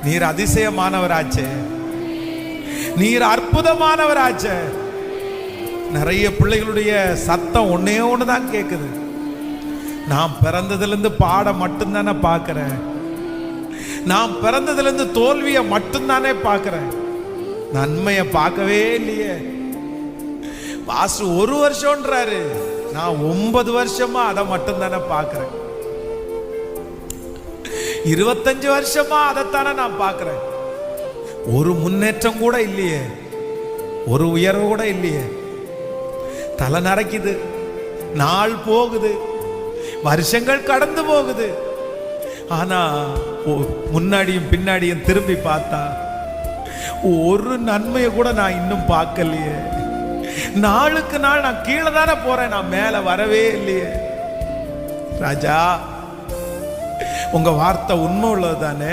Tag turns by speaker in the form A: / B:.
A: நீர் அதிசயமானவராச்சே, நீர் அற்புதமானவராச்சே. நிறைய பிள்ளைகளுடைய சத்தம் ஒன்னே ஒண்ணுதான் கேக்குது. நான் பிறந்ததுல இருந்து பாட மட்டும்தானே பார்க்கிறேன், நான் பிறந்ததுல இருந்து தோல்வியை மட்டும்தானே பார்க்கிறேன், நன்மையை பார்க்கவே இல்லையே. பாஸ்டர் 1 வருஷம்ன்றாரு, நான் 9 வருஷமா அதை மட்டும்தானே பார்க்கிறேன். 25 வருஷமா அதைத்தானே நான் பார்க்கிறேன். ஒரு முன்னேற்றம் கூட இல்லையே, ஒரு உயர்வு கூட இல்லையே. தலை நரைக்குது, நாள் போகுது, வருஷங்கள் கடந்து போகுது. ஆனா முன்னாடியும் பின்னாடியும் திரும்பி பார்த்தா ஒரு நன்மையை கூட நான் இன்னும் பார்க்கலையே. நாளுக்கு நாள் நான் கீழே தானே போறேன், நான் மேல வரவே இல்லையே. ராஜா, உங்க வார்த்தை உண்மை உள்ளது தானே.